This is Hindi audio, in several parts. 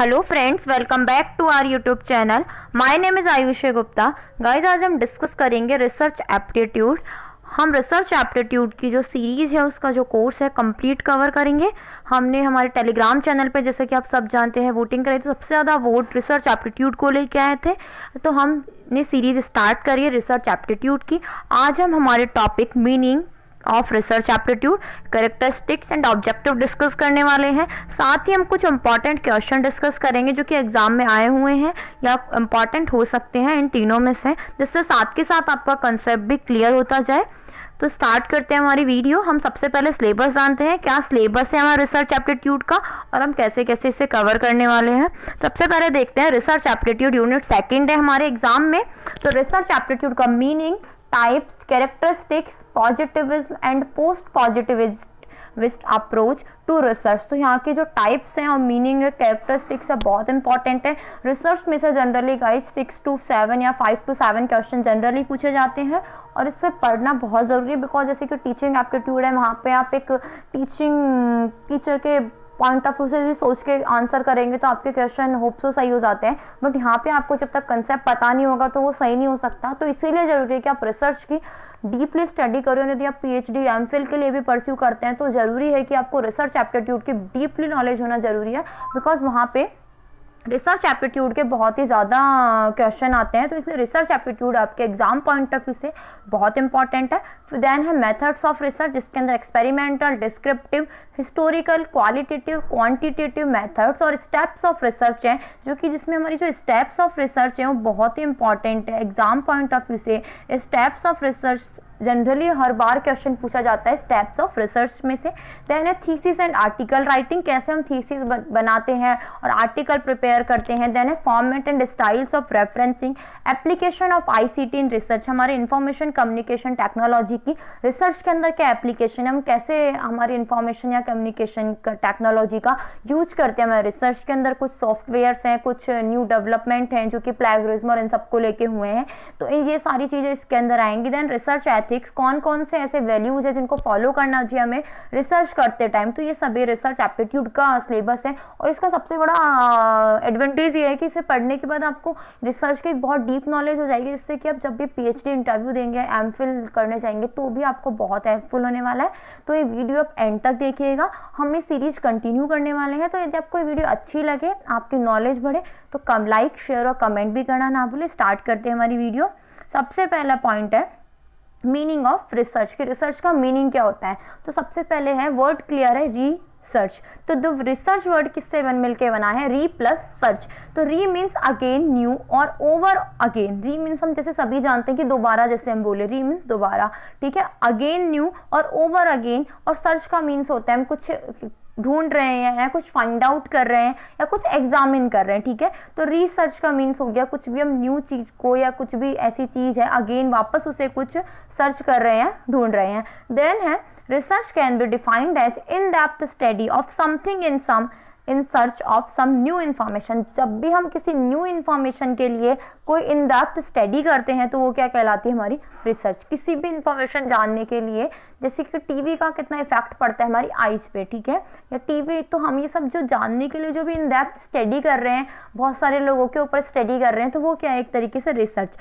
Hello friends, welcome back to our YouTube channel. My name is Ayushi Gupta. Guys, आज हम डिस्कस करेंगे रिसर्च एप्टीट्यूड। हम रिसर्च एप्टीट्यूड की जो सीरीज़ है उसका जो कोर्स है कंप्लीट कवर करेंगे। हमने हमारे टेलीग्राम चैनल पे, जैसे कि आप सब जानते हैं, वोटिंग करी तो सबसे ज़्यादा वोट रिसर्च एप्टीट्यूड को लेके आए थे, तो हमने सीरीज़ स्टार्ट करी है रिसर्च एप्टीट्यूड की। आज हम हमारे topic meaning of research aptitude, characteristics and objective discuss करने वाले हैं। साथ ही हम कुछ इंपॉर्टेंट क्वेश्चन डिस्कस करेंगे जो कि एग्जाम में आए हुए हैं या इंपॉर्टेंट हो सकते हैं इन तीनों में से, जिससे साथ के साथ आपका कंसेप्ट भी क्लियर होता जाए। तो स्टार्ट करते हैं हमारी वीडियो। हम सबसे पहले सिलेबस जानते हैं, क्या सिलेबस है हमारा रिसर्च एप्टीट्यूड का और हम कैसे कैसे इसे कवर करने वाले हैं। सबसे पहले देखते हैं रिसर्च एप्टीट्यूड यूनिट सेकंड है हमारे एग्जाम में। तो रिसर्च एप्टीट्यूड का meaning, types, characteristics, positivism and post positivist approach to research. तो यहाँ के जो टाइप्स हैं और मीनिंग है, कैरेक्टरिस्टिक्स है, बहुत इंपॉर्टेंट है। रिसर्च में से जनरली गाइस 6 to 7 या 5 to 7 क्वेश्चन जनरली पूछे जाते हैं और इससे पढ़ना बहुत ज़रूरी है। बिकॉज जैसे कि टीचिंग एप्टीट्यूड है, वहाँ पे आप एक टीचर के पॉइंट ऑफ व्यू से भी सोच के आंसर करेंगे तो आपके क्वेश्चन होप सो सही हो जाते हैं। बट यहाँ पे आपको जब तक कंसेप्ट पता नहीं होगा तो वो सही नहीं हो सकता। तो इसीलिए जरूरी है कि आप रिसर्च की डीपली स्टडी करो। यदि आप पीएचडी एमफिल के लिए भी परस्यू करते हैं तो जरूरी है कि आपको रिसर्च एप्टीट्यूड की डीपली नॉलेज होना जरूरी है। बिकॉज वहाँ पे रिसर्च एप्टीट्यूड के बहुत ही ज़्यादा क्वेश्चन आते हैं, तो इसलिए रिसर्च एप्टीट्यूड आपके एग्जाम पॉइंट ऑफ व्यू से बहुत इंपॉर्टेंट है। देन है मेथड्स ऑफ रिसर्च, जिसके अंदर experimental, descriptive, historical, qualitative, quantitative methods और स्टेप्स ऑफ रिसर्च हैं, जो कि जिसमें हमारी जो स्टेप्स ऑफ रिसर्च हैं वो बहुत ही इंपॉर्टेंट है एग्जाम पॉइंट ऑफ व्यू से। Steps of research generally her bar question पूछा जाता है स्टेप्स ऑफ रिसर्च में से। देन है थीसिस एंड आर्टिकल राइटिंग, कैसे हम थीसिस बनाते हैं और आर्टिकल प्रिपेयर करते हैं। देन है format and styles of referencing, application of ICT in research, हमारे इंफॉर्मेशन कम्युनिकेशन टेक्नोलॉजी की रिसर्च के अंदर क्या एप्लीकेशन है, हम कैसे हमारी इंफॉर्मेशन या कम्युनिकेशन टेक्नोलॉजी का यूज करते हैं हमारे रिसर्च के अंदर। कुछ सॉफ्टवेयर्स हैं, कुछ न्यू डेवलपमेंट हैं जो कि प्लेगरिज्म और इन सबको लेके हुए हैं, तो ये सारी चीज़ें इसके अंदर आएंगी। देन रिसर्च कौन कौन से ऐसे वैल्यूज है जिनको फॉलो करना चाहिए हमें रिसर्च करते टाइम, तो ये सभी रिसर्च एप्टीट्यूड का सिलेबस है। और इसका सबसे बड़ा एडवांटेज ये है कि इसे पढ़ने के बाद आपको रिसर्च की बहुत डीप नॉलेज हो जाएगी, जिससे कि आप जब भी पीएचडी इंटरव्यू देंगे, एमफिल करने जाएंगे, तो भी आपको बहुत हेल्पफुल होने वाला है। तो ये वीडियो आप एंड तक देखिएगा, हम ये सीरीज कंटिन्यू करने वाले हैं। तो यदि आपको ये वीडियो अच्छी लगे, आपकी नॉलेज बढ़े, तो कम लाइक, शेयर और कमेंट भी करना ना भूलें। स्टार्ट करते हैं हमारी वीडियो। सबसे पहला पॉइंट है मीनिंग ऑफ रिसर्च, कि रिसर्च का मीनिंग क्या होता है। तो सबसे पहले है वर्ड क्लियर है, रिसर्च। तो द रिसर्च वर्ड किससे मिलके बना है, री प्लस सर्च। तो री मीन्स अगेन, न्यू और ओवर अगेन। री मीन्स हम जैसे सभी जानते हैं कि दोबारा, जैसे हम बोले री मीन्स दोबारा, ठीक है। अगेन न्यू और ओवर अगेन। और सर्च का मीन्स होता है हम कुछ ढूंढ रहे हैं या कुछ फाइंड आउट कर रहे हैं या कुछ एग्जामिन कर रहे हैं, ठीक है। तो रिसर्च का मीन्स हो गया कुछ भी हम न्यू चीज को या कुछ भी ऐसी चीज है अगेन वापस उसे कुछ सर्च कर रहे हैं, ढूंढ रहे हैं। देन है research can be defined as in depth study of something in search of some new information. जब भी हम किसी न्यू इन्फॉर्मेशन के लिए कोई इन डेप्थ स्टडी करते हैं तो वो क्या कहलाती है, हमारी रिसर्च। किसी भी इन्फॉर्मेशन जानने के लिए, जैसे कि टीवी का कितना इफेक्ट पड़ता है हमारी आईज पे, ठीक है, या टीवी, तो हम ये सब जो जानने के लिए जो भी इन डेप्थ स्टडी कर रहे हैं, बहुत सारे लोगों के ऊपर स्टडी कर रहे हैं, तो वो क्या है, एक तरीके से रिसर्च।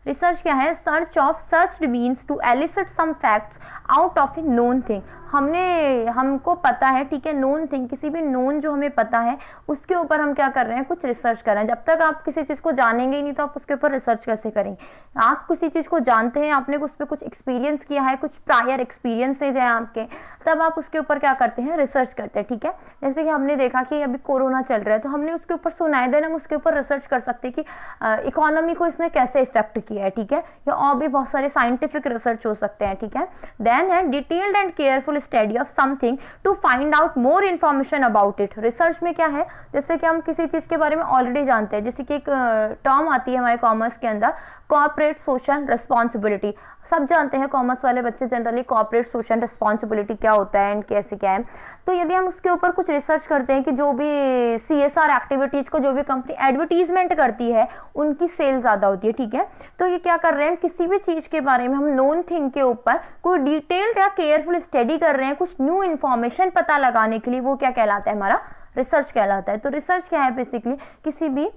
रिसर्च क्या है, search means to elicit some facts out of a known thing. हमको पता है, ठीक है, नोन थिंग, किसी भी नोन जो हमें पता है उसके ऊपर हम क्या कर रहे हैं, कुछ रिसर्च कर रहे हैं। जब तक आप किसी चीज़ को जानेंगे ही नहीं तो आप उसके ऊपर रिसर्च कैसे करेंगे। आप किसी चीज़ को जानते हैं, आपने उस पर कुछ एक्सपीरियंस किया है, कुछ प्रायर एक्सपीरियंसेज हैं आपके, तब आप उसके ऊपर क्या करते हैं, रिसर्च करते हैं, ठीक है। जैसे कि हमने देखा कि अभी कोरोना चल रहा है तो हमने उसके ऊपर सुना है, देन हम उसके ऊपर रिसर्च कर सकते हैं कि इकोनॉमी को इसने कैसे इफेक्ट किया है, ठीक है, या और भी बहुत सारे साइंटिफिक रिसर्च हो सकते हैं, ठीक है। देन है detailed and careful study of something to find out more information about it. Research में क्या है, जैसे कि हम किसी चीज के बारे में ऑलरेडी जानते हैं, जैसे कि एक टर्म आती है हमारे कॉमर्स के अंदर, कॉर्पोरेट सोशल रिस्पॉन्सिबिलिटी। सब जानते हैं, कॉमर्स वाले बच्चे जनरली कॉर्पोरेट सोशल रिस्पॉन्सिबिलिटी क्या होता है एंड कैसे क्या है। तो यदि हम उसके ऊपर कुछ रिसर्च करते हैं कि जो भी CSR एक्टिविटीज को जो भी कंपनी एडवर्टीजमेंट करती है उनकी सेल ज्यादा होती है, ठीक है। तो ये क्या कर रहे हैं, किसी भी चीज के बारे में हम नोन थिंग के ऊपर कोई डिटेल्ड या केयरफुल स्टडी कर रहे हैं, कुछ न्यू इन्फॉर्मेशन पता लगाने के लिए, वो क्या कहलाता है, हमारा रिसर्च कहलाता है। तो रिसर्च क्या है, बेसिकली किसी भी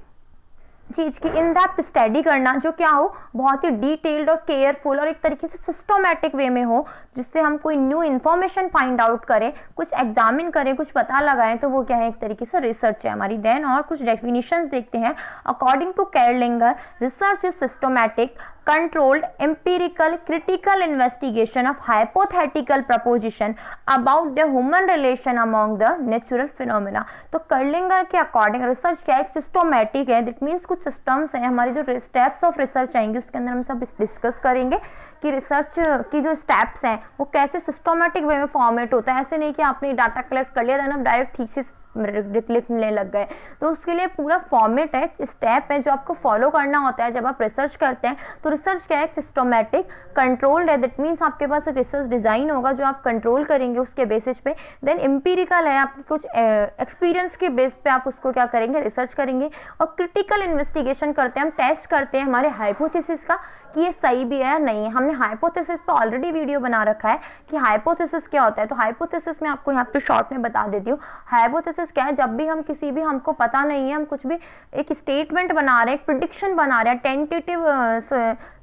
चीज की इन डेप्थ स्टडी करना जो क्या हो, बहुत ही डिटेल्ड और केयरफुल और एक तरीके से सिस्टमैटिक वे में हो, जिससे हम कोई न्यू इन्फॉर्मेशन फाइंड आउट करें, कुछ एग्जामिन करें, कुछ पता लगाएं, तो वो क्या है, एक तरीके से रिसर्च है हमारी। देन और कुछ डेफिनेशंस देखते हैं। According to Kerlinger, research is systematic, controlled, empirical, critical investigation of hypothetical proposition about the human relation among the natural phenomena। तो कर्लिंगर के अकॉर्डिंग रिसर्च क्या है, सिस्टोमेटिक है, दैट मीन्स कुछ सिस्टम्स हैं, हमारी जो स्टेप्स ऑफ रिसर्च आएंगे उसके अंदर हम सब डिस्कस करेंगे कि रिसर्च की जो स्टेप्स हैं वो कैसे सिस्टोमेटिक वे में फॉर्मेट होता है। ऐसे नहीं कि आपने डाटा कलेक्ट कर लिया, देन आप डायरेक्ट थीसिस लिखने लग गए। तो उसके लिए पूरा फॉर्मेट है, स्टेप है जो आपको फॉलो करना होता है जब आप रिसर्च करते हैं। तो रिसर्च क्या है, सिस्टोमेटिक, कंट्रोल्ड है, दैट मीन्स आपके पास एक रिसर्च डिजाइन होगा जो आप कंट्रोल करेंगे उसके बेसिस पे। देन एम्पिरिकल है, आपके कुछ एक्सपीरियंस के बेस पे आप उसको क्या करेंगे, रिसर्च करेंगे। और क्रिटिकल इन्वेस्टिगेशन करते हैं, हम टेस्ट करते हैं हमारे हाइपोथेसिस का कि ये सही भी है या नहीं है। हमने हाइपोथेसिस पे ऑलरेडी वीडियो बना रखा है कि हाइपोथेसिस क्या होता है। तो हाइपोथेसिस में आपको यहाँ पे शॉर्ट में बता देती हूँ। हाइपोथेसिस क्या है, जब भी हम किसी भी, हमको पता नहीं है, हम कुछ भी एक स्टेटमेंट बना रहे हैं, एक प्रिडिक्शन बना रहे हैं, टेंटेटिव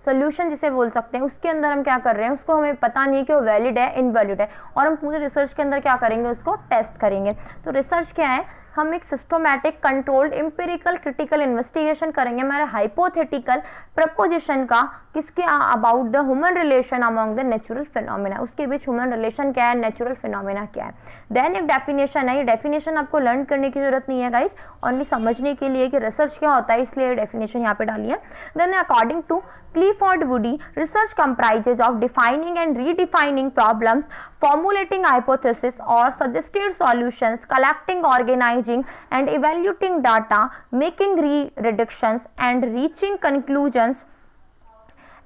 सोल्यूशन जिसे बोल सकते हैं, उसके अंदर हम क्या कर रहे हैं, उसको हमें पता नहीं कि वो वैलिड है इनवैलिड है, और हम पूरे रिसर्च के अंदर क्या करेंगे, उसको टेस्ट करेंगे। तो रिसर्च क्या है, हम एक सिस्टोमेटिक, कंट्रोल्ड, एम्पिरिकल, क्रिटिकल इन्वेस्टिगेशन करेंगे हमारे हाइपोथेटिकल प्रपोजिशन का, किसके, about the human relation among the natural phenomena, उसके बीच ह्यूमन रिलेशन क्या है, नेचुरल फिनोमेना क्या है। देन एक डेफिनेशन है, ये डेफिनेशन आपको लर्न करने की जरूरत नहीं है गाइज, ओनली समझने के लिए कि रिसर्च क्या होता है, इसलिए डेफिनेशन यहाँ पे डाली है। Then according to Clifford Woody, research comprises of defining and redefining problems, formulating hypotheses or suggested solutions, collecting, organizing and evaluating data, making reductions and reaching conclusions,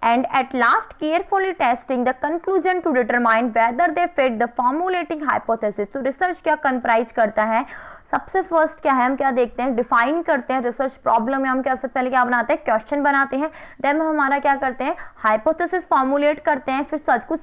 and at last carefully testing the conclusion to determine whether they fit the formulating hypothesis। तो रिसर्च क्या कंप्राइज करता है, सबसे फर्स्ट क्या है, हम क्या देखते हैं, डिफाइन करते हैं रिसर्च प्रॉब्लम में। हम क्या सबसे पहले क्या बनाते हैं, क्वेश्चन बनाते हैं। देन हमारा क्या करते हैं, हाइपोथेसिस फॉर्मुलेट करते हैं, फिर कुछ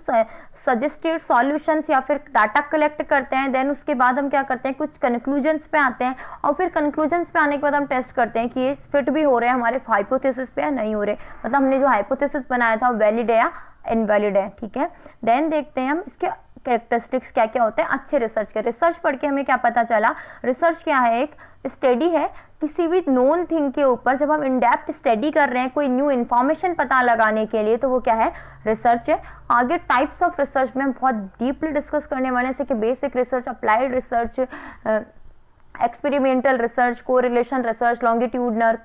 सजेस्टेड सॉल्यूशंस या फिर डाटा कलेक्ट करते हैं। देन उसके बाद हम क्या करते हैं, कुछ कंक्लूजन्स पे आते हैं, और फिर कंक्लूजन्स पे आने के बाद हम टेस्ट करते हैं कि ये फिट भी हो रहे हैं हमारे हाइपोथेसिस पे या नहीं हो रहे, मतलब हमने जो हाइपोथेसिस बनाया था वैलिड है या इनवैलिड है। ठीक है, देन देखते हैं हम इसके कैरेक्टरिस्टिक्स क्या क्या होते हैं अच्छे रिसर्च के। रिसर्च पढ़ के हमें क्या पता चला, रिसर्च क्या है, एक स्टडी है किसी भी नोन थिंग के ऊपर। जब हम इन डेप्थ स्टडी कर रहे हैं कोई न्यू इन्फॉर्मेशन पता लगाने के लिए, तो वो क्या है, रिसर्च है। आगे टाइप्स ऑफ रिसर्च में हम बहुत डीपली डिस्कस करने वाले हैं, जैसे कि basic research, applied research, experimental research, correlation research, longitudinal,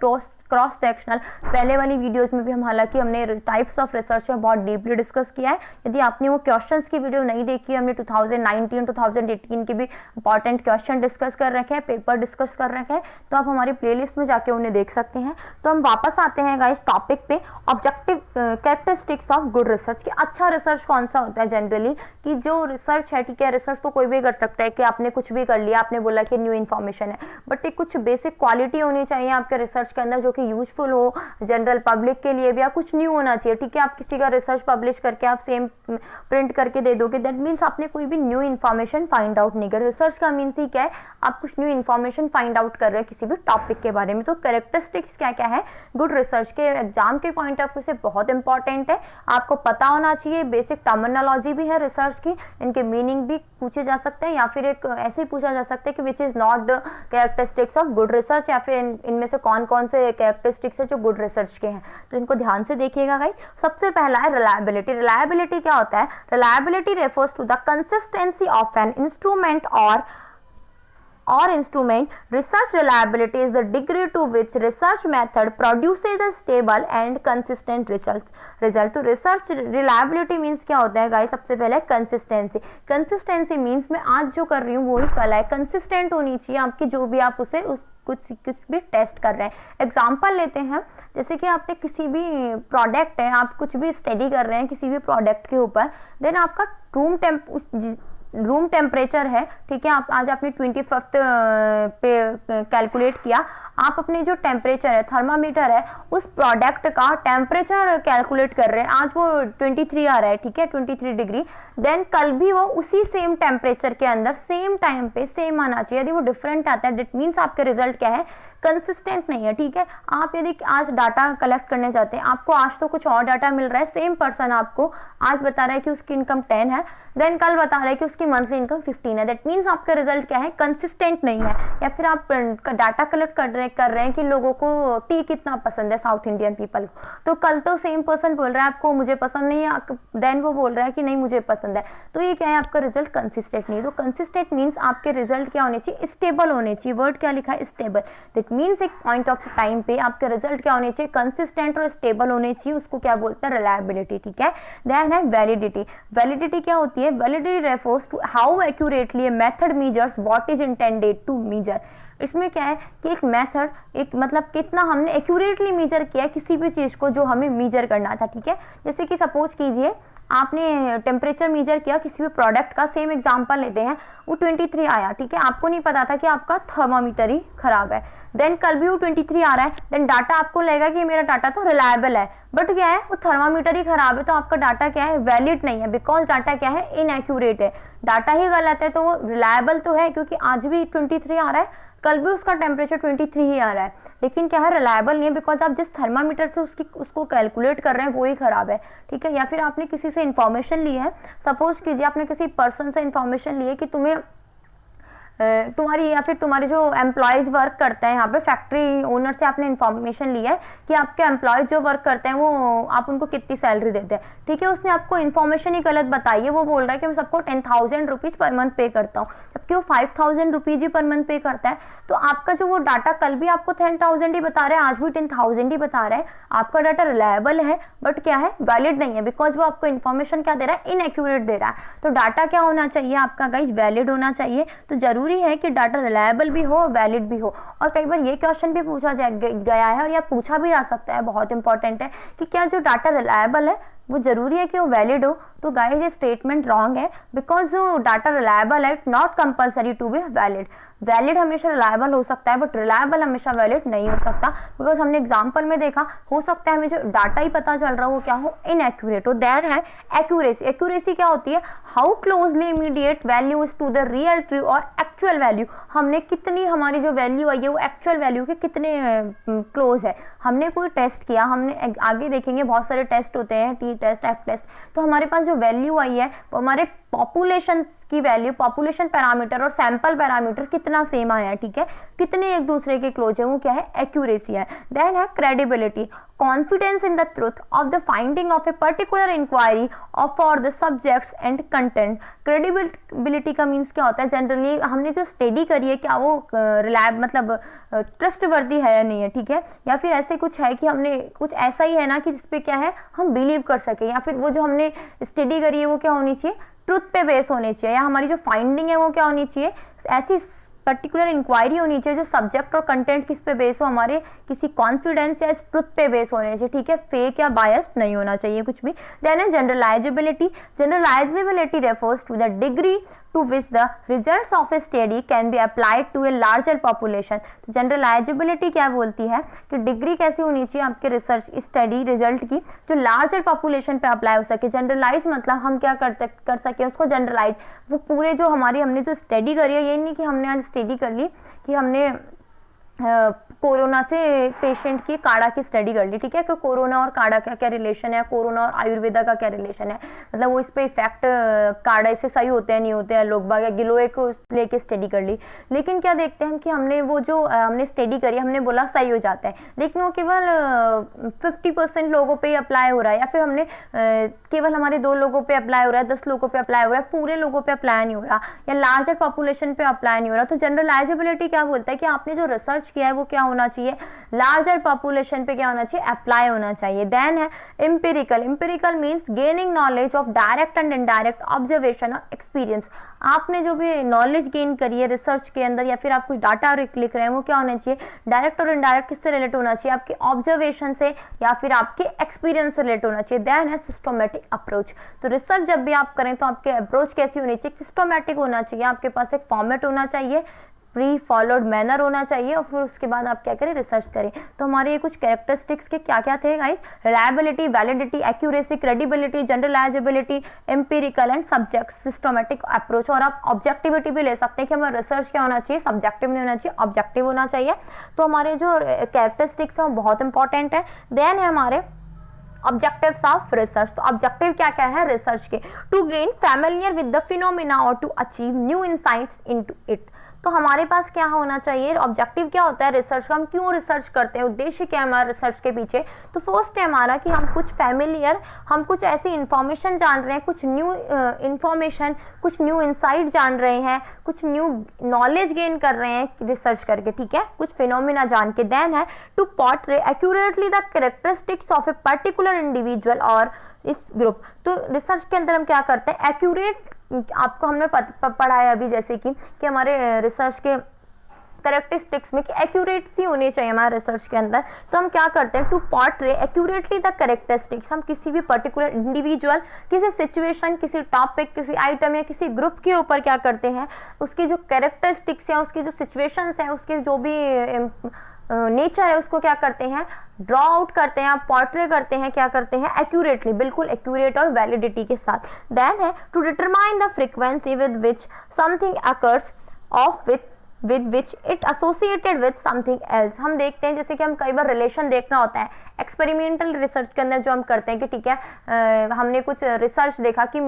cross sectional. पहले वाली वीडियोस में भी हम हालांकि हमने टाइप्स ऑफ रिसर्च में बहुत डीपली डिस्कस किया है। यदि आपने वो क्वेश्चंस की वीडियो नहीं देखी, हमने 2019 2018 के भी इंपॉर्टेंट क्वेश्चन डिस्कस कर रखे हैं, पेपर डिस्कस कर रखे हैं, तो आप हमारी प्लेलिस्ट में जाके उन्हें देख सकते हैं। तो हम वापस आते हैं गाइस टॉपिक पे, objective characteristics of good research. कि अच्छा रिसर्च कौन सा होता है जनरली, कि जो रिसर्च है, ठीक है, रिसर्च तो कोई भी कर सकता है, कि आपने कुछ भी कर लिया, आपने बोला कि न्यू इन्फॉर्मेशन है, बट एक कुछ बेसिक क्वालिटी होनी चाहिए आपके रिसर्च के अंदर जो कि यूजफुल हो जनरल पब्लिक के लिए भी, या कुछ न्यू होना चाहिए। ठीक है, आप किसी का रिसर्च पब्लिश करके आप सेम प्रिंट करके दे दोगे, दैट मीन्स आपने कोई भी न्यू इन्फॉर्मेशन फाइंड आउट नहीं कर। रिसर्च का मीन्स ही क्या है, आप कुछ न्यू इन्फॉर्मेशन फाइंड आउट कर रहे हैं किसी भी टॉपिक के बारे में। तो कैरेक्टरिस्टिक्स क्या क्या है गुड रिसर्च के, एग्जाम के पॉइंट ऑफ व्यू से बहुत इंपॉर्टेंट है, आपको पता होना चाहिए। बेसिक टर्मिनोलॉजी भी है रिसर्च की, इनके मीनिंग भी पूछे जा सकते हैं, या फिर एक ऐसे ही पूछा जा सकता है कि which is not the characteristics of good research, या फिर इनमें से कौन कौन से कैरेक्टरिस्टिक्स है जो गुड रिसर्च के हैं। तो इनको ध्यान से देखिएगा गाइस। सबसे पहला है रिलायबिलिटी। रिलायबिलिटी क्या होता है, reliability refers to the consistency of an instrument or instrument. Research reliability is the degree to which research method produces a stable and consistent result. तो research reliability means क्या होता है गाइस, सबसे पहले consistency. Consistency means मैं आज जो कर रही हूँ वही कल है, consistent होनी चाहिए आपकी जो भी आप उसे कुछ भी टेस्ट कर रहे हैं। एग्जाम्पल लेते हैं, जैसे कि आपने किसी भी प्रोडक्ट है, आप कुछ भी स्टडी कर रहे हैं किसी भी प्रोडक्ट के ऊपर, देन आपका रूम टेम्प रूम टेम्परेचर है, ठीक है, आप आज आपने 25 पे कैलकुलेट किया, आप अपने जो टेम्परेचर है, थर्मामीटर है, उस प्रोडक्ट का टेम्परेचर कैलकुलेट कर रहे हैं, आज वो 23 आ रहा है, ठीक है, 23 डिग्री, देन कल भी वो उसी सेम टेम्परेचर के अंदर सेम टाइम पे सेम आना चाहिए। यदि वो डिफरेंट आता है दैट मीन्स आपके रिजल्ट क्या है, कंसिस्टेंट नहीं है, ठीक है। आप यदि आज डाटा कलेक्ट करने जाते हैं, आपको आज तो कुछ और डाटा मिल रहा है, सेम पर्सन आपको आज बता रहा है कि उसकी इनकम 10 है, देन कल बता रहा है कि उसकी मंथली इनकम 15 है, दैट मीन्स आपका रिजल्ट क्या है, कंसिस्टेंट नहीं है। या फिर आप डाटा कलेक्ट कर रहे हैं कि लोगों को टी कितना पसंद है, साउथ इंडियन पीपल को, तो कल तो सेम पर्सन बोल रहा है आपको मुझे पसंद नहीं है, देन वो बोल रहा है कि नहीं मुझे पसंद है, तो ये क्या है, आपका रिजल्ट कंसिस्टेंट नहीं है। तो कंसिस्टेंट मीन्स आपके रिजल्ट क्या होने चाहिए, स्टेबल होने चाहिए। वर्ड क्या लिखा है, स्टेबल। दैट मीन्स एक पॉइंट ऑफ टाइम पे आपके रिजल्ट क्या होने चाहिए, कंसिस्टेंट और स्टेबल होने चाहिए, उसको क्या बोलते हैं, रिलायबिलिटी, ठीक है। देन है वैलिडिटी। वैलिडिटी क्या होती है, validity refers to how accurately a method measures what is intended to measure. इसमें क्या है कि एक मेथड, एक मतलब कितना हमने एक्यूरेटली मेजर किया किसी भी चीज को जो हमें मेजर करना था, ठीक है। जैसे कि सपोज कीजिए आपने टेम्परेचर मेजर किया किसी भी प्रोडक्ट का, सेम एग्जांपल लेते हैं, वो 23 आया, ठीक है, आपको नहीं पता था कि आपका थर्मामीटर ही खराब है, देन कल भी वो 23 आ रहा है, देन डाटा आपको लगेगा कि मेरा डाटा तो रिलायबल है, बट क्या है, वो थर्मामीटर ही खराब है, तो आपका डाटा क्या है, वैलिड नहीं है, बिकॉज डाटा क्या है, इनएक्यूरेट है, डाटा ही गलत है, तो वो रिलायबल तो है क्योंकि आज भी 23 आ रहा है, कल भी उसका टेम्परेचर 23 ही आ रहा है, लेकिन क्या है, रिलायबल नहीं है, बिकॉज आप जिस थर्मामीटर से उसको कैलकुलेट कर रहे हैं वो ही खराब है, ठीक है। या फिर आपने किसी से इंफॉर्मेशन ली है, सपोज कीजिए आपने किसी पर्सन से इंफॉर्मेशन ली है कि तुम्हें तुम्हारी या फिर तुम्हारे जो एम्प्लॉयज वर्क करते हैं यहाँ पे, फैक्ट्री ओनर से आपने इन्फॉर्मेशन ली है कि आपके एम्प्लॉयज जो वर्क करते हैं वो आप उनको कितनी सैलरी देते हैं, ठीक है, उसने आपको इन्फॉर्मेशन ही गलत बताई है, वो बोल रहा है कि मैं सबको 10,000 रुपीज पर मंथ पे करता हूँ, जबकि वो 5,000 रुपीज ही पर मंथ पे करता है। तो आपका जो वो डाटा कल भी आपको 10,000 ही बता रहा है, आज भी 10,000 ही बता रहा है, आपका डाटा रिलायबल है, बट क्या है, वैलिड नहीं है, बिकॉज वो आपको इन्फॉर्मेशन क्या दे रहा है, इनएक्यूरेट दे रहा है। तो डाटा क्या होना चाहिए आपका गाइस, वैलिड होना चाहिए। तो जरूरी है कि डाटा रिलायबल भी हो, वैलिड भी हो। और कई बार ये क्वेश्चन भी पूछा गया है या पूछा भी जा सकता है, बहुत इंपॉर्टेंट है, कि क्या जो डाटा रिलायबल है वो जरूरी है कि वो वैलिड हो। तो गाइस ये स्टेटमेंट रॉन्ग है, बिकॉज जो डाटा रिलायबल है not compulsory to be valid. Valid हमेशा रिलायबल हो सकता है, बट रिलायबल हमेशा वैलिड नहीं हो सकता, बिकॉज हमने एग्जाम्पल में देखा, हो सकता है हमें जो डाटा ही पता चल रहा हो वो क्या हो, इनएक्यूरेट हो। देन है एक्यूरेसी। एक्यूरेसी क्या होती है, how closely immediate value is to the real true और एक्चुअल वैल्यू, हमने कितनी, हमारी जो वैल्यू आई है वो एक्चुअल वैल्यू के कितने क्लोज है। हमने कोई टेस्ट किया, हमने आगे देखेंगे बहुत सारे टेस्ट होते हैं, टी टेस्ट, एफ टेस्ट, तो हमारे पास जो वैल्यू आई है वो हमारे पॉपुलेशन की वैल्यू, पॉपुलेशन पैरामीटर और सैंपल पैरामीटर कितना सेम आया है, ठीक है, कितने एक दूसरे के क्लोज है, वो क्या है, एक्यूरेसी है। देन है credibility, confidence in the truth of the finding of a particular inquiry or for the subjects and content. Credibility का मीन्स क्या होता है, जनरली हमने जो स्टडी करी है क्या वो रिलायबल मतलब ट्रस्टवर्दी है या नहीं है, ठीक है, या फिर ऐसे कुछ है कि हमने कुछ ऐसा ही है ना कि जिसपे क्या है हम बिलीव कर सके, या फिर वो जो हमने स्टडी करी है वो क्या होनी चाहिए, ट्रुथ पे बेस होनी चाहिए, या हमारी जो फाइंडिंग है वो क्या होनी चाहिए, ऐसी पर्टिकुलर इंक्वायरी होनी चाहिए जो सब्जेक्ट और कंटेंट किस पे बेस हो, हमारे किसी कॉन्फिडेंस या ट्रुथ पे बेस होने चाहिए, ठीक है, फेक या बायस्ड नहीं होना चाहिए कुछ भी। देन है generalizability. Generalizability refers to the degree to which the results of a study can be applied to a larger population। तो जनरलाइजेबिलिटी क्या बोलती है कि डिग्री कैसी होनी चाहिए आपके रिसर्च स्टडी रिजल्ट की, जो लार्जर पॉपुलेशन पे अप्लाई हो सके। जनरलाइज मतलब हम क्या कर सके उसको जनरलाइज, वो पूरे जो हमने जो स्टडी करी है, ये नहीं कि हमने आज स्टडी कर ली कि हमने कोरोना से पेशेंट की काढ़ा की स्टडी कर ली, ठीक है, कि कोरोना और काढ़ा का क्या रिलेशन है, कोरोना और आयुर्वेदा का क्या रिलेशन है, मतलब वो इस पे इफेक्ट काढ़ा से सही होते हैं नहीं होते हैं, लोग बाग गिलोय को लेके स्टडी कर ली। लेकिन क्या देखते हैं कि हमने वो जो हमने स्टडी करी, हमने बोला सही हो जाता है, लेकिन वो केवल 50% लोगों पे ही अप्लाई हो रहा है, या फिर हमने केवल हमारे 2 लोगों पे अप्लाई हो रहा है, 10 लोगों पे अप्लाई हो रहा है, पूरे लोगों पे अप्लाई नहीं हो रहा, या लार्जर पॉपुलेशन पे अप्लाई नहीं हो रहा। तो जनरलाइजेबिलिटी क्या बोलता है कि आपने जो रिसर्च रिसर्च किया है वो क्या होना चाहिए, लार्जर पॉपुलेशन पे क्या होना चाहिए, अप्लाई होना चाहिए। देन है empirical. Empirical means gaining knowledge of direct and indirect observation और एक्सपीरियंस। आपने जो भी नॉलेज गेन करी है रिसर्च के अंदर या फिर आप कुछ डाटा लिख रहे हैं वो क्या होना चाहिए, डायरेक्ट और इनडायरेक्ट किससे रिलेट होना चाहिए, आपके ऑब्जर्वेशन से या फिर आपके एक्सपीरियंस से रिलेट होना चाहिए। देन है सिस्टोमेटिक अप्रोच। तो रिसर्च जब भी आप करें तो आपके अप्रोच कैसी होनी चाहिए, सिस्टोमेटिक होना चाहिए, आपके पास एक फॉर्मेट होना चाहिए, प्री फॉलोड मैनर होना चाहिए और फिर उसके बाद आप क्या करें, रिसर्च करें। तो हमारे ये कुछ कैरेक्टरिस्टिक्स के क्या क्या थे guys, reliability, validity, accuracy, credibility, generalisability, empirical and subject systematic approach. और आप ऑब्जेक्टिविटी भी ले सकते हैं कि हमारा रिसर्च क्या होना चाहिए, सब्जेक्टिव नहीं होना चाहिए, ऑब्जेक्टिव होना चाहिए। तो हमारे जो कैरेक्टरिस्टिक्स हैं वो बहुत इंपॉर्टेंट है। देन है हमारे ऑब्जेक्टिव्स ऑफ रिसर्च। तो ऑब्जेक्टिव क्या क्या है रिसर्च के, to gain familiar with the phenomena और to achieve new insights into it. तो हमारे पास क्या होना चाहिए, ऑब्जेक्टिव क्या होता है रिसर्च का, हम क्यों रिसर्च करते हैं, उद्देश्य क्या है हमारा रिसर्च के पीछे। तो फर्स्ट है हमारा कि हम कुछ फैमिलियर, हम कुछ ऐसी इंफॉर्मेशन जान रहे हैं, कुछ न्यू इंफॉर्मेशन, कुछ न्यू इंसाइट जान रहे हैं, कुछ न्यू नॉलेज गेन कर रहे हैं रिसर्च करके, ठीक है, कुछ फिनोमिना जान के। देन है to portray accurately the characteristics of a particular individual और इस ग्रुप। तो रिसर्च के अंदर हम क्या करते हैं, एक्यूरेट, आपको हमने पढ़ा है अभी जैसे कि हमारे रिसर्च के कैरेक्टरिस्टिक्स में कि एक्यूरेसी होनी चाहिए हमारे रिसर्च के अंदर। तो हम क्या करते हैं, to portray accurately the characteristics, हम किसी भी पर्टिकुलर इंडिविजुअल, किसी सिचुएशन, किसी टॉपिक, किसी आइटम या किसी ग्रुप के ऊपर क्या करते हैं, उसकी जो कैरेक्टरिस्टिक्स हैं, उसकी जो सिचुएशंस हैं, उसके जो भी नेचर है उसको क्या करते हैं, ड्रॉ आउट करते हैं, पोर्ट्रे करते हैं, क्या करते हैं, एक्यूरेटली, बिल्कुल एक्यूरेट और वैलिडिटी के साथ। देन है to determine the frequency with which something occurs of with which it associated with something else। हम देखते हैं जैसे कि हम कई बार रिलेशन देखना होता है एक्सपेरिमेंटल रिसर्च के अंदर, जो हम करते हैं कि ठीक है हमने कुछ रिसर्च देखा कि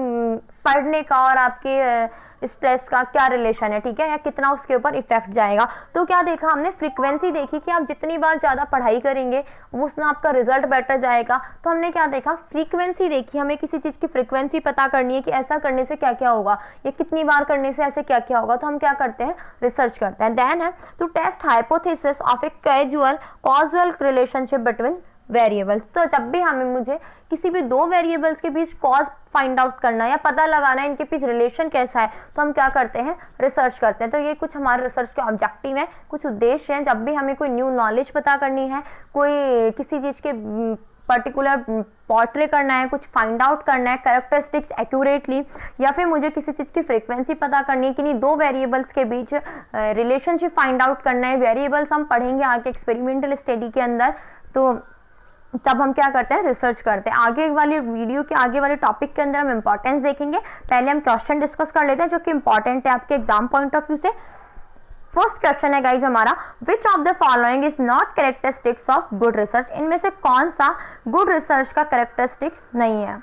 पढ़ने का और आपके स्ट्रेस का क्या रिलेशन है, ठीक है, या कितना उसके ऊपर इफेक्ट जाएगा। तो क्या देखा हमने, फ्रीक्वेंसी देखी कि आप जितनी बार ज़्यादा पढ़ाई करेंगे उसमें आपका रिजल्ट बेटर जाएगा। तो हमने क्या देखा, फ्रीक्वेंसी देखी, हमें किसी चीज़ की फ्रीक्वेंसी पता करनी है कि ऐसा करने से क्या क्या होगा, ये कितनी बार करने से ऐसे क्या क्या होगा। तो हम क्या करते हैं, रिसर्च करते हैं। देन है to test hypothesis of a casual causal relationship between variables. तो जब भी मुझे किसी भी दो वेरिएबल्स के बीच कॉज फाइंड आउट करना या पता लगाना है इनके बीच रिलेशन कैसा है, तो हम क्या करते हैं, रिसर्च करते हैं। तो ये कुछ हमारे रिसर्च के ऑब्जेक्टिव हैं, कुछ उद्देश्य हैं। जब भी हमें कोई न्यू नॉलेज पता करनी है, कोई किसी चीज़ के पर्टिकुलर पोर्ट्रे करना है, कुछ फाइंड आउट करना है कैरेक्टरिस्टिक्स एक्यूरेटली, या फिर मुझे किसी चीज़ की फ्रीक्वेंसी पता करनी है कि नहीं दो वेरिएबल्स के बीच रिलेशनशिप फाइंड आउट करना है। वेरिएबल्स हम पढ़ेंगे आगे एक्सपेरिमेंटल स्टडी के अंदर, तो तब हम क्या करते हैं, रिसर्च करते हैं। आगे वाली वीडियो के आगे वाले टॉपिक के अंदर हम इंपॉर्टेंस देखेंगे। पहले हम क्वेश्चन डिस्कस कर लेते हैं जो कि इंपॉर्टेंट है आपके एग्जाम पॉइंट ऑफ व्यू से। फर्स्ट क्वेश्चन है गाइज हमारा, which of the following is not characteristics of good research. इनमें से कौन सा गुड रिसर्च का कैरेक्टरिस्टिक्स नहीं है।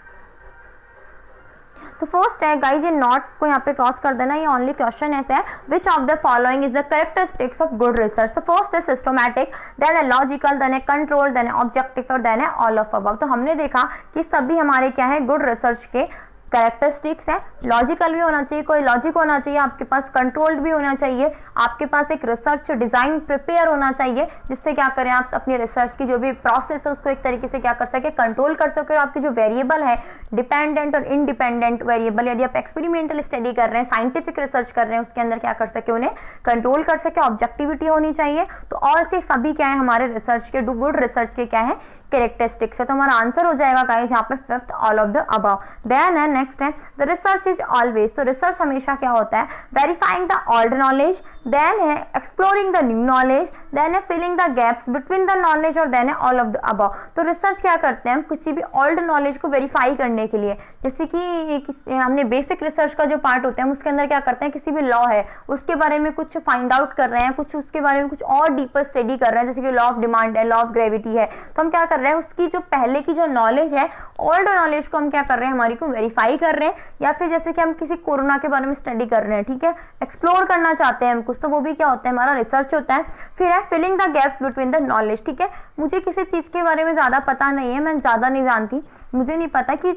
तो फर्स्ट है गाइज, ये नॉट को यहाँ पे क्रॉस कर देना, ये ओनली क्वेश्चन ऐसे है, which of the following is the characteristics of good research. तो फर्स्ट है सिस्टमैटिक, देन है लॉजिकल, देन है कंट्रोल, देन है ऑब्जेक्टिव और देन है ऑल ऑफ अबव। तो हमने देखा कि सभी हमारे क्या है, गुड रिसर्च के कैरेक्टरिस्टिक्स है। लॉजिकल भी होना चाहिए, कोई लॉजिक होना चाहिए, आपके पास कंट्रोल्ड भी होना चाहिए, आपके पास एक रिसर्च डिजाइन प्रिपेयर होना चाहिए जिससे क्या करें, आप अपनी रिसर्च की जो भी प्रोसेस है उसको एक तरीके से क्या कर सके, कंट्रोल कर सके। और आपकी जो वेरिएबल है, डिपेंडेंट और इंडिपेंडेंट वेरिएबल, यदि आप एक्सपेरिमेंटल स्टडी कर रहे हैं, साइंटिफिक रिसर्च कर रहे हैं, उसके अंदर क्या कर सके, उन्हें कंट्रोल कर सके। ऑब्जेक्टिविटी होनी चाहिए। तो और से सभी क्या है हमारे रिसर्च के, गुड रिसर्च के क्या है, कैरेक्टरिस्टिक्स है। तो हमारा आंसर हो जाएगा गाइस यहाँ पे fifth, all of the above. Then है नेक्स्ट है द रिसर्च इज ऑलवेज। तो रिसर्च हमेशा क्या होता है, verifying the old knowledge, then है exploring the new knowledge, then है filling the gaps between the knowledge और देन है ऑल ऑफ द अबव। तो रिसर्च क्या करते हैं, हम किसी भी ओल्ड नॉलेज को वेरीफाई करने के लिए, जैसे कि हमने बेसिक रिसर्च का जो पार्ट होता है उसके अंदर क्या करते हैं, किसी भी लॉ है उसके बारे में कुछ फाइंड आउट कर रहे हैं, कुछ उसके बारे में कुछ और डीपर स्टडी कर रहे हैं, जैसे कि लॉ ऑफ डिमांड है, लॉ ऑफ ग्रेविटी है। तो हम क्या कर रहे हैं, उसकी जो पहले की जो नॉलेज है, ओल्ड नॉलेज को हम क्या कर रहे हैं, हमारी को वेरीफाई कर रहे हैं। या फिर जैसे कि हम किसी कोरोना के बारे में स्टडी कर रहे हैं, ठीक है, एक्सप्लोर करना चाहते हैं हम कुछ, तो वो भी क्या होता है, हमारा रिसर्च होता है। फिर है filling the gaps between the knowledge. ठीक है, मुझे किसी चीज़ के बारे में ज़्यादा पता नहीं है, मैं ज़्यादा नहीं जानती, मुझे नहीं पता कि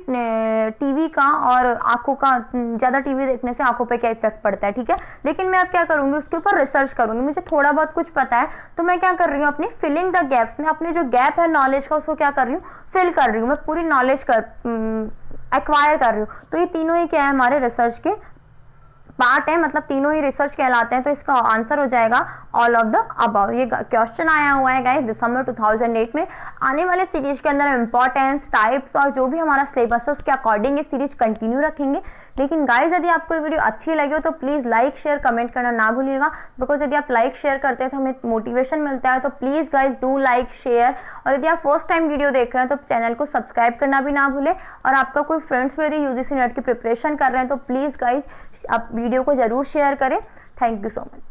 टीवी का और आंखों का, ज़्यादा टीवी देखने से आंखों पे क्या इफेक्ट पड़ता है। ठीक है, लेकिन मैं अब क्या करूँगी, उसके ऊपर रिसर्च करूँगी, मुझे थोड़ा बहुत कुछ पता है, तो मैं क्या कर रही हूँ, अपनी फिलिंग द गैप्स में अपने जो गैप है नॉलेज का उसको क्या कर रही हूँ, फिल कर रही हूँ, मैं पूरी नॉलेज एक्वायर कर रही हूँ। तो ये तीनों ही क्या है, हमारे रिसर्च के पार्ट है, मतलब तीनों ही रिसर्च कहलाते हैं। तो इसका आंसर हो जाएगा ऑल ऑफ द अबव। ये क्वेश्चन आया हुआ है गाइस दिसंबर 2008 में। आने वाले सीरीज के अंदर इंपॉर्टेंस, टाइप्स और जो भी हमारा सिलेबस है उसके अकॉर्डिंग ये सीरीज कंटिन्यू रखेंगे। लेकिन गाइस यदि आपको ये वीडियो अच्छी लगी हो तो प्लीज़ लाइक शेयर कमेंट करना ना भूलिएगा, बिकॉज यदि आप लाइक शेयर करते हैं तो हमें मोटिवेशन मिलता है। तो please guys do like share, और यदि आप फर्स्ट टाइम वीडियो देख रहे हैं तो चैनल को सब्सक्राइब करना भी ना भूलें। और आपका कोई फ्रेंड्स भी यदि यूजीसी नेट की प्रिपरेशन कर रहे हैं तो प्लीज़ गाइस आप वीडियो को ज़रूर शेयर करें। Thank you so much.